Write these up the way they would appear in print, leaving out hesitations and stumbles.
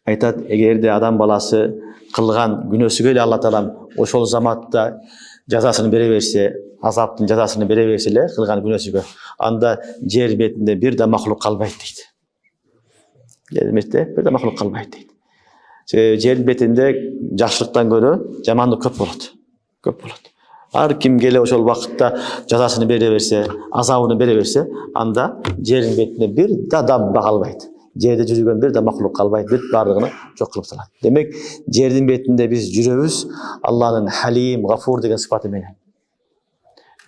айтат, эгерде адам баласы кылган күнөөсүгө эле Алла Таалам ошол заматта жазасын бере берсе, азаптын жазасын бере берсе эле кылган күнөөсүгө, анда жер бетинде бир да махлук калбайт дейт. Жер бетинде бир да махлук калбайт дейт. Жер бетинде жакшылыктан көрө жамандык көп болот. Көп болот. Ар ким келе ошол убакытта жазасын бере берсе, азабын бере берсе, анда жердин бетинде бир да адам калбайт. Жерде жүргөн бир да махлук калбайт, бүт бардыгын жок кылып салат. Демек, жердин бетинде биз жүрөбүз Алланын Халим, Гафур деген сыпаты менен.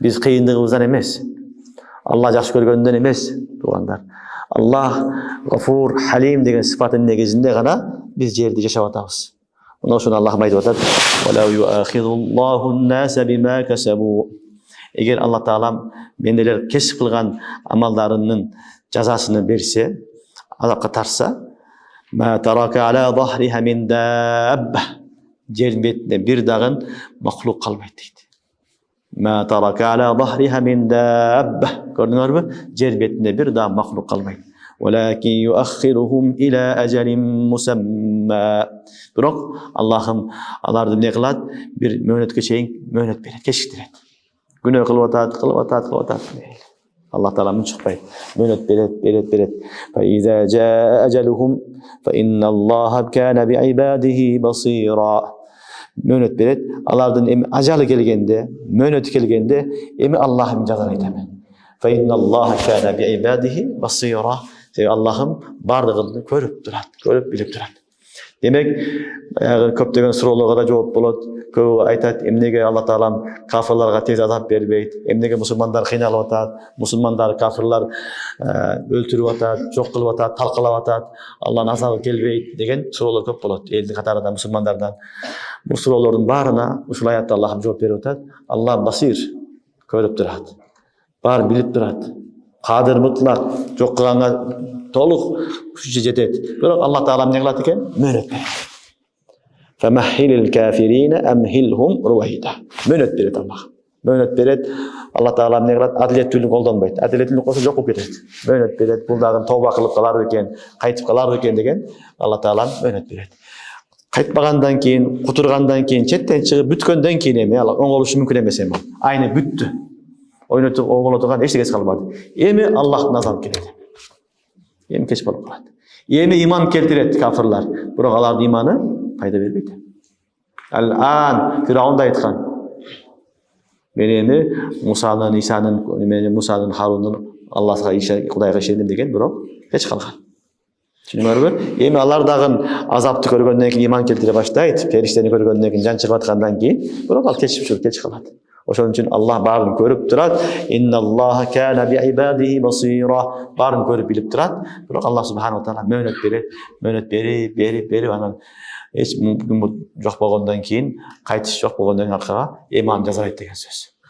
Биз кыйындыгыбыздан эмес, Алла жакшы көргөндөн эмес, туугандар. Аллах Гафур, Халим деген сыпатынын негизинде гана биз жерде жашап атабыз. Мына ошону Аллах айтып атат: "Валау юахидуллаху ан-наса бима касабу". Эгер Алла Таалам бенделер кесип кылган амалдарынын жазасын берсе, азапка тарса, ма тарака ала захриха мин дабба. Жер бетинде бир дагы махлук калбайт дейт. Ма тарака ала захриха мин дабба. Көрдүңөрбү? Жер бетинде бир дагы махлук калбайт. Валакин юаххируhum ila ajalin musamma. Бирок Аллахым аларды эмне кылат? Бир мөөнөткө чейин мөөнөт берет, кечиктирет. Күнөө кылып атат. Аллах Таала мынчыкпайт. Мөөнөт берет. Fa iza jaa ajaluhum fa inna Allaha kana bi'ibadihi basira. Мөөнөт берет. Алардын эми ажалы келгенде, мөөнөтү келгенде, эми Аллахым жазар айтам. Fa inna Allaha kana bi'ibadihi basira. Аллахым бардыгын көрүп турат, көрүп билип турат. Демек, көптөгөн суроолорго да жооп болот. Көп айтат, эмнеге Алла Таалам кафирларга тез азап бербейт? Эмнеге мусулмандар кыйналып атат? Мусулмандар кафирлар өлтүрүп атат, жок кылып атат, талкалап атат. Алланын азабы келбейт деген суроолор көп болот. Элдин катарында мусулмандардан. Бул суроолордун баарына ушул аятта Аллах жооп берип атат. Алла басир, көрүп турат. Бар билип турат. Кадыр мутлак, жок кылганга толук күчү жетет. Бирок Алла Таала эмне кылат экен? Мөөнөт берет. Famahhilil kafirina amhilhum ruwaida. Мөөнөт берет Аллах. Мөөнөт берет. Алла Таала эмне кылат? Адилеттүүлүк колдонбойт. Адилеттүүлүк болсо жок болуп кетет. Мөөнөт берет. Бул дагы тооба кылып калар экен, кайтып калар экен деген Алла Таала мөөнөт берет. Кайтпагандан кийин, кутургандан кийин, четтен чыгып бүткөндөн кийин эми Алла оңолушу мүмкүн эмес эми. Айны бүттү. Ойнотуп оңолотуган эчтеке калбады. Эми Аллахтын азабы келет. Эми кеч болуп калат. Эми иман келтирет кафирлар. Бирок алардын иманы пайда бербейт. Ал-ан Фираунда айткан. Мен эми Мусанын, Харунун Аллахка Кудайга ишендим деген, бирок кеч калган. Түшүнүңөрбү? Эми алар дагы азапты көргөндөн кийин иман келтире баштайт. Периштени көргөндөн кийин, жан чыгып аткандан кийин, бирок ал кеч калат. Ошон үчүн Аллах баарын көрүп турат. Инналлаха кана би'ибадиhi басира. Баарын көрүп билип турат. Бирок Аллах субханаху ва таала мөөнөт берет. Мөөнөт берип анан эч мүмкүн жок болгондон кийин, кайтыш жок болгондон кийин аркага иман жазалайт деген сөз.